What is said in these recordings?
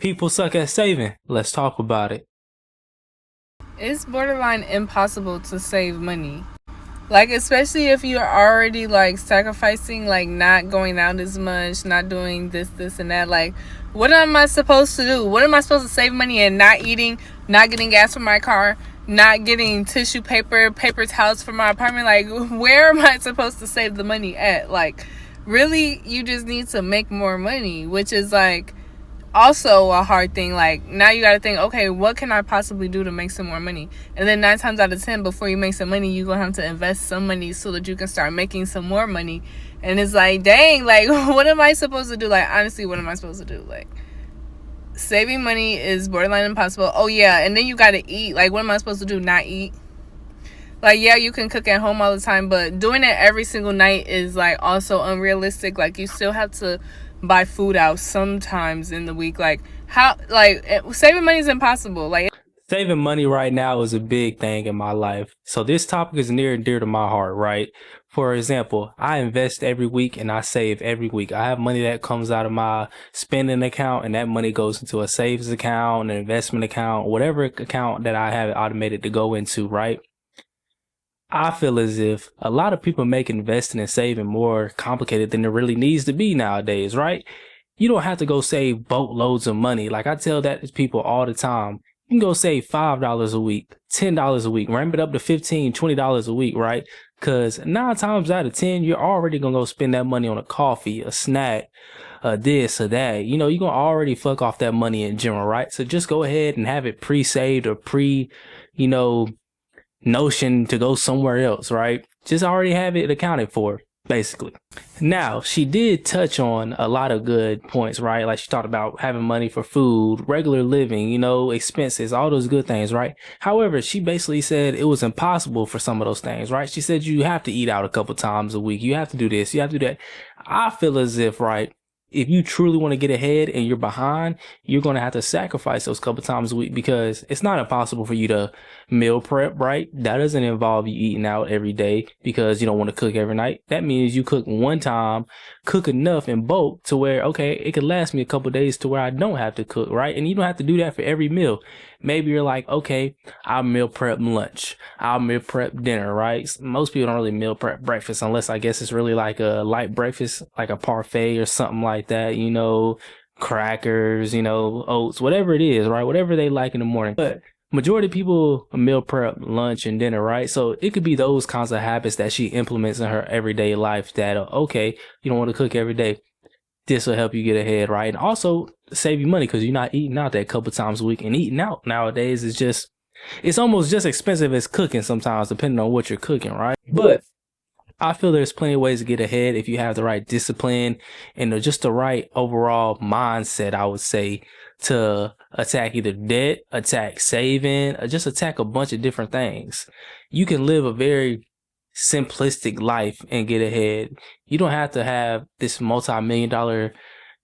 People suck at saving. Let's talk about it. It's borderline impossible to save money. Like, especially if you're already like sacrificing, like not going out as much, not doing this, and that. Like, what am I supposed to do? What am I supposed to save money and not eating, not getting gas for my car, not getting tissue paper, paper towels for my apartment? Like, where am I supposed to save the money at? Like, really, you just need to make more money, which is like also a hard thing. Like, now you got to think, okay, what can I possibly do to make some more money? And then 9 times out of 10, before you make some money, you're gonna have to invest some money so that you can start making some more money. And it's like, dang, like, what am I supposed to do? Like, honestly, what am I supposed to do? Like, saving money is borderline impossible. Oh yeah, and then you got to eat. Like, what am I supposed to do? Not eat? Like, yeah, you can cook at home all the time, but doing it every single night is like also unrealistic. Like, you still have to buy food out sometimes in the week. Like, how, like, saving money is impossible. Like, Saving money right now is a big thing in my life. So this topic is near and dear to my heart, right? For example, I invest every week and I save every week. I have money that comes out of my spending account and that money goes into a savings account, an investment account, whatever account that I have it automated to go into, right? I feel as if a lot of people make investing and saving more complicated than it really needs to be nowadays, right? You don't have to go save boatloads of money. Like, I tell that to people all the time. You can go save $5 a week, $10 a week, ramp it up to $15, $20 a week, right? Because 9 times out of 10, you're already going to go spend that money on a coffee, a snack, this or that. You know, you're going to already fuck off that money in general, right? So just go ahead and have it pre-saved or you know, notion to go somewhere else, right? Just already have it accounted for, basically. Now, she did touch on a lot of good points, right? Like, she talked about having money for food, regular living, you know, expenses, all those good things, right? However, she basically said it was impossible for some of those things, right? She said you have to eat out a couple times a week. You have to do this, you have to do that. I feel as if, right, if you truly want to get ahead and you're behind, you're going to have to sacrifice those couple times a week, because it's not impossible for you to meal prep, right? That doesn't involve you eating out every day because you don't want to cook every night. That means you cook one time, cook enough in bulk to where, okay, it could last me a couple days to where I don't have to cook, right? And you don't have to do that for every meal. Maybe you're like, okay, I'll meal prep lunch, I'll meal prep dinner, right? Most people don't really meal prep breakfast unless, I guess, it's really like a light breakfast, like a parfait or something like that, you know, crackers, you know, oats, whatever it is, right? Whatever they like in the morning. But majority of people meal prep lunch and dinner, right? So it could be those kinds of habits that she implements in her everyday life that, okay, you don't want to cook every day. This will help you get ahead, right? And also save you money because you're not eating out that couple times a week. And eating out nowadays is just, it's almost just expensive as cooking sometimes, depending on what you're cooking, right? But I feel there's plenty of ways to get ahead if you have the right discipline and just the right overall mindset, I would say, to attack either debt, attack saving, or just attack a bunch of different things. You can live a very simplistic life and get ahead. You don't have to have this multi-million dollar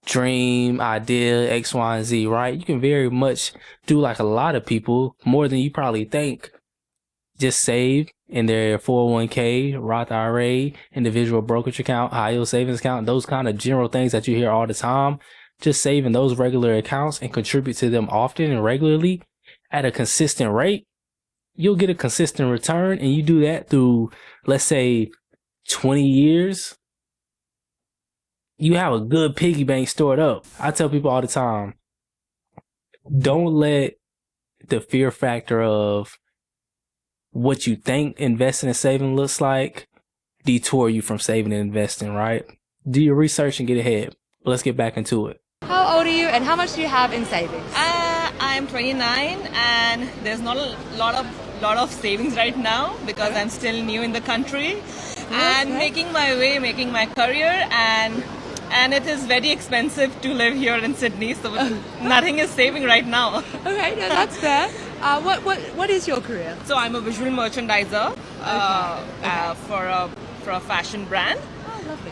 dream, idea, X, Y, and Z, right? You can very much do like a lot of people, more than you probably think. Just save in their 401k, Roth IRA, individual brokerage account, high yield savings account, those kind of general things that you hear all the time. Just save in those regular accounts and contribute to them often and regularly at a consistent rate. You'll get a consistent return, and you do that through, let's say, 20 years. You have a good piggy bank stored up. I tell people all the time, don't let the fear factor of what you think investing and saving looks like detour you from saving and investing, right? Do your research and get ahead. Let's get back into it. How old are you and how much do you have in savings? I'm 29 and there's not a lot of savings right now because I'm still new in the country and making my way, making my career, and it is very expensive to live here in Sydney, so nothing is saving right now. Okay, no, that's fair. What is your career? So I'm a visual merchandiser for a fashion brand. Oh, lovely.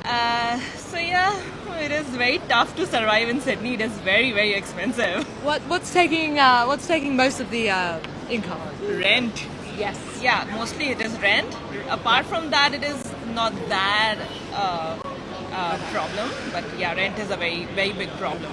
So yeah, it is very tough to survive in Sydney. It is very, very expensive. What's taking most of the income? Rent. Yes. Yeah, mostly it is rent. Apart from that, it is not that problem. But yeah, rent is a very, very big problem.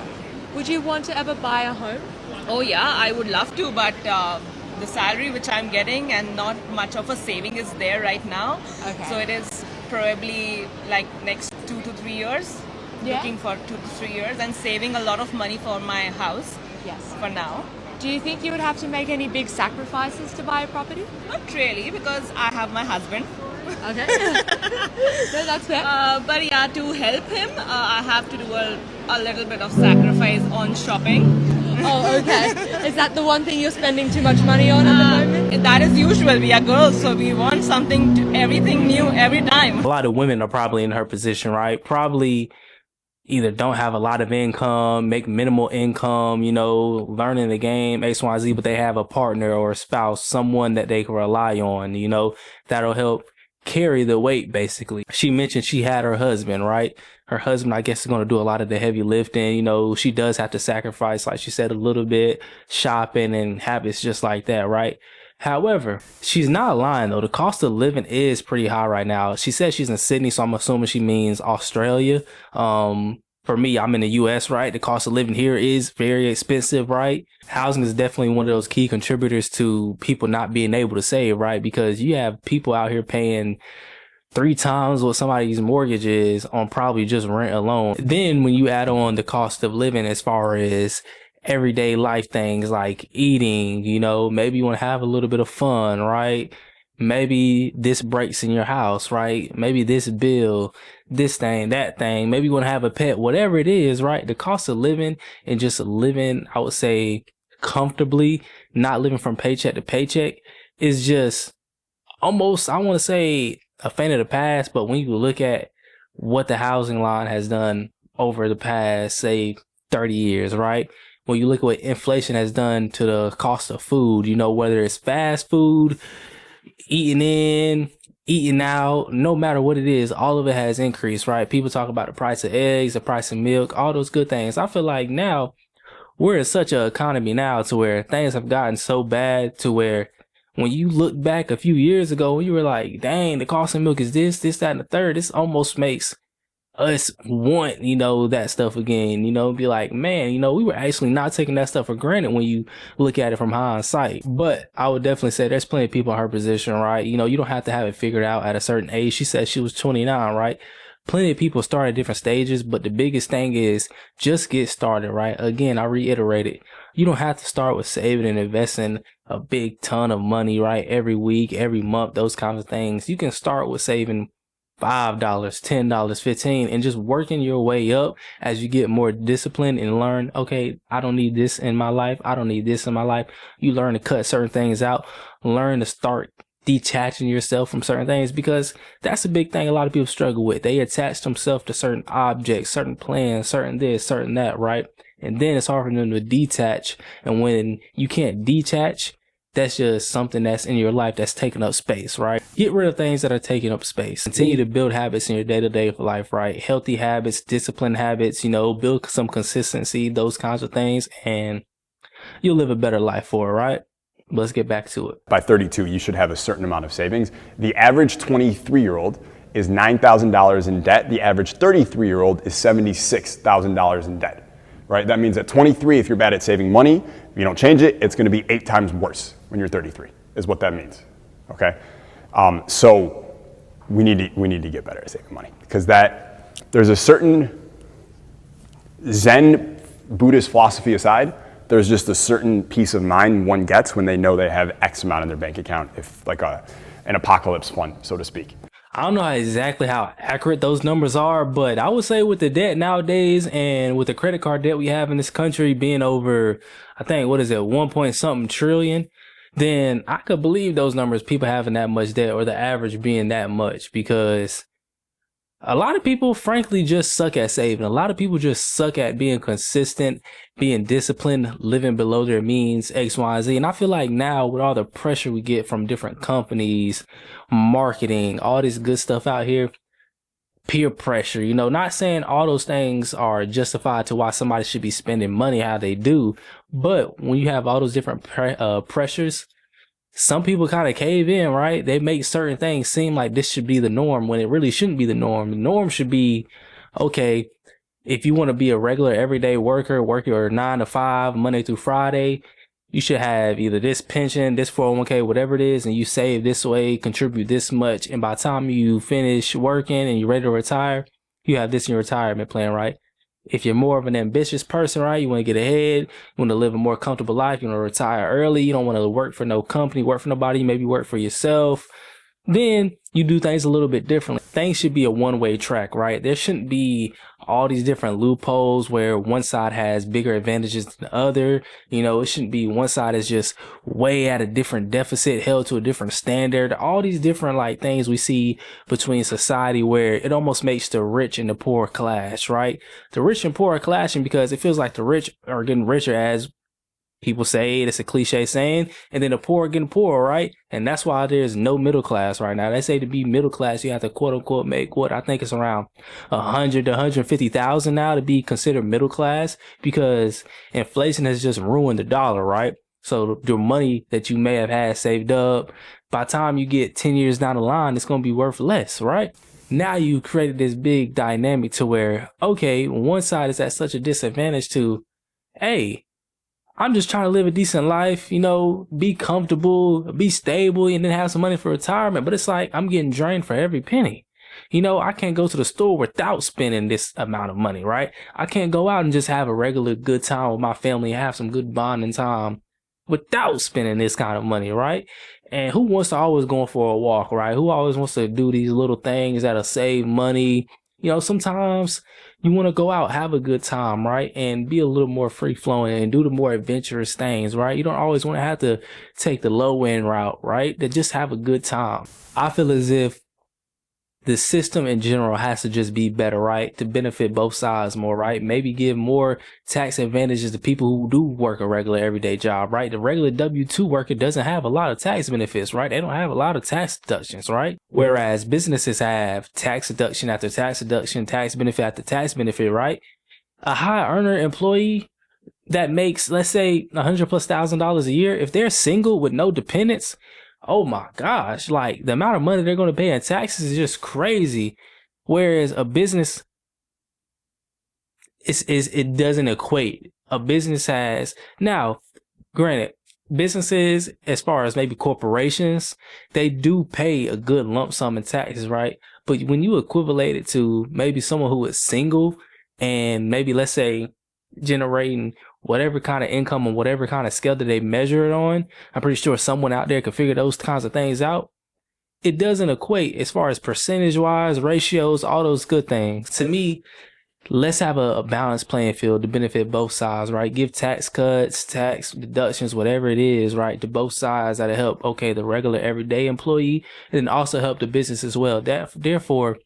Would you want to ever buy a home? Oh yeah, I would love to, but the salary which I'm getting and not much of a saving is there right now. Okay. So it is probably like next 2 to 3 years. Yeah. Looking for 2 to 3 years and saving a lot of money for my house Yes. for now. Do you think you would have to make any big sacrifices to buy a property? Not really, because I have my husband. Okay. No, that's fair. But yeah, to help him, I have to do a little bit of sacrifice on shopping. Oh, okay. Is that the one thing you're spending too much money on at the moment? That is usual. We are girls, so we want everything new every time. A lot of women are probably in her position, right? Probably either don't have a lot of income, make minimal income, learning the game, X, Y, Z, but they have a partner or a spouse, someone that they can rely on, that'll help carry the weight, basically. She mentioned she had her husband, right? Her husband, I guess, is going to do a lot of the heavy lifting. She does have to sacrifice, like she said, a little bit, shopping and habits just like that, right? However, she's not lying, though. The cost of living is pretty high right now. She says she's in Sydney, so I'm assuming she means Australia. For me, I'm in the US, right? The cost of living here is very expensive, right? Housing is definitely one of those key contributors to people not being able to save, right? Because you have people out here paying 3 times what somebody's mortgage is on probably just rent alone. Then when you add on the cost of living as far as everyday life things like eating, maybe you want to have a little bit of fun, right? Maybe this breaks in your house, right? Maybe this bill, this thing, that thing. Maybe you want to have a pet, whatever it is, right? The cost of living and just living, I would say, comfortably, not living from paycheck to paycheck is just almost, I want to say, a thing of the past. But when you look at what the housing line has done over the past, say, 30 years, right? When you look at what inflation has done to the cost of food, whether it's fast food, eating in, eating out, no matter what it is, all of it has increased, right? People talk about the price of eggs, the price of milk, all those good things. I feel like now we're in such an economy now to where things have gotten so bad to where when you look back a few years ago, you were like, dang, the cost of milk is this, that, and the third. This almost makes us want, that stuff again, be like, man, we were actually not taking that stuff for granted when you look at it from hindsight. But I would definitely say there's plenty of people in her position, right? You don't have to have it figured out at a certain age. She said she was 29, right? Plenty of people start at different stages, but the biggest thing is just get started, right? Again, I reiterate it. You don't have to start with saving and investing a big ton of money, right? Every week, every month, those kinds of things. You can start with saving $5, $10, $15, and just working your way up as you get more disciplined and learn, okay, I don't need this in my life. I don't need this in my life. You learn to cut certain things out, learn to start detaching yourself from certain things, because that's a big thing a lot of people struggle with. They attach themselves to certain objects, certain plans, certain this, certain that, right? And then it's hard for them to detach. And when you can't detach, that's just something that's in your life that's taking up space, right? Get rid of things that are taking up space. Continue to build habits in your day-to-day life, right? Healthy habits, disciplined habits, build some consistency, those kinds of things, and you'll live a better life for it, right? But let's get back to it. By 32, you should have a certain amount of savings. The average 23-year-old is $9,000 in debt. The average 33-year-old is $76,000 in debt, right? That means at 23, if you're bad at saving money, if you don't change it, it's going to be 8 times worse when you're 33, is what that means, okay? So we need to get better at saving money, because there's a certain Zen Buddhist philosophy aside, there's just a certain peace of mind one gets when they know they have X amount in their bank account, if like an apocalypse fund, so to speak. I don't know exactly how accurate those numbers are, but I would say with the debt nowadays and with the credit card debt we have in this country being over, I think, 1 point something trillion, then I could believe those numbers, people having that much debt or the average being that much, because a lot of people, frankly, just suck at saving. A lot of people just suck at being consistent, being disciplined, living below their means, X, Y, Z. And I feel like now with all the pressure we get from different companies, marketing, all this good stuff out here, peer pressure, not saying all those things are justified to why somebody should be spending money how they do. But when you have all those different pressures, some people kind of cave in, right? They make certain things seem like this should be the norm when it really shouldn't be the norm. The norm should be, okay, If you want to be a regular everyday worker, work your 9 to 5, Monday through Friday, you should have either this pension, this 401k, whatever it is, and you save this way, contribute this much. And by the time you finish working and you're ready to retire, you have this in your retirement plan, right? If you're more of an ambitious person, right, you want to get ahead, you want to live a more comfortable life, you want to retire early, you don't want to work for no company, work for nobody, maybe work for yourself, then you do things a little bit differently. Things should be a one-way track, right? There shouldn't be all these different loopholes where one side has bigger advantages than the other. You know, it shouldn't be one side is just way at a different deficit, held to a different standard. All these different like things we see between society where it almost makes the rich and the poor clash, right? The rich and poor are clashing because it feels like the rich are getting richer, as people say. It's a cliche saying, and then the poor are getting poorer, right? And that's why there's no middle class right now. They say to be middle class, you have to quote unquote make what I think it's around 100 to 150,000 now to be considered middle class, because inflation has just ruined the dollar, right? So the money that you may have had saved up, by the time you get 10 years down the line, it's going to be worth less, right? Now you created this big dynamic to where, okay, one side is at such a disadvantage to, hey, I'm just trying to live a decent life, you know, be comfortable, be stable, and then have some money for retirement. But it's like I'm getting drained for every penny. You know, I can't go to the store without spending this amount of money, right? I can't go out and just have a regular good time with my family, have some good bonding time without spending this kind of money, right? And who wants to always go for a walk, right? Who always wants to do these little things that'll save money? You know, sometimes you want to go out, have a good time, right? And be a little more free flowing and do the more adventurous things, right? You don't always want to have to take the low end route, right? To just have a good time. I feel as if the system in general has to just be better, right? To benefit both sides more, right? Maybe give more tax advantages to people who do work a regular everyday job, right? The regular W-2 worker doesn't have a lot of tax benefits, right? They don't have a lot of tax deductions, right? Whereas businesses have tax deduction after tax deduction, tax benefit after tax benefit, right? A high earner employee that makes, let's say, $100,000+ a year, if they're single with no dependents, oh my gosh, like the amount of money they're going to pay in taxes is just crazy. Whereas a business, it doesn't equate. A business has, now, granted, businesses, as far as maybe corporations, they do pay a good lump sum in taxes, right? But when you equivalate it to maybe someone who is single and maybe, let's say, generating whatever kind of income on whatever kind of scale that they measure it on, I'm pretty sure someone out there can figure those kinds of things out. It doesn't equate as far as percentage wise, ratios, all those good things. To me, let's have a balanced playing field to benefit both sides, right? Give tax cuts, tax deductions, whatever it is, right, to both sides that'll help, okay, the regular everyday employee, and then also help the business as well. Therefore,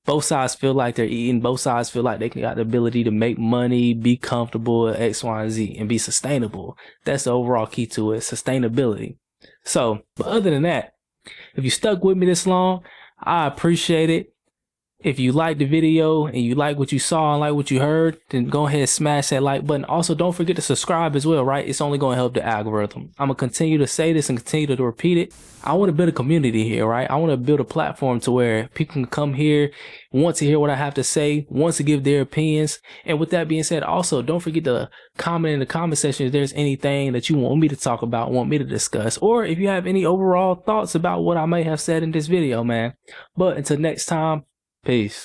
both sides feel like they're eating. Both sides feel like they got the ability to make money, be comfortable at X, Y, and Z, and be sustainable. That's the overall key to it, sustainability. So, but other than that, if you stuck with me this long, I appreciate it. If you liked the video and you like what you saw and like what you heard, then go ahead and smash that like button. Also, don't forget to subscribe as well, right? It's only going to help the algorithm. I'm going to continue to say this and continue to repeat it. I want to build a community here, right? I want to build a platform to where people can come here, want to hear what I have to say, want to give their opinions. And with that being said, also, don't forget to comment in the comment section if there's anything that you want me to talk about, want me to discuss, or if you have any overall thoughts about what I may have said in this video, man. But until next time, peace.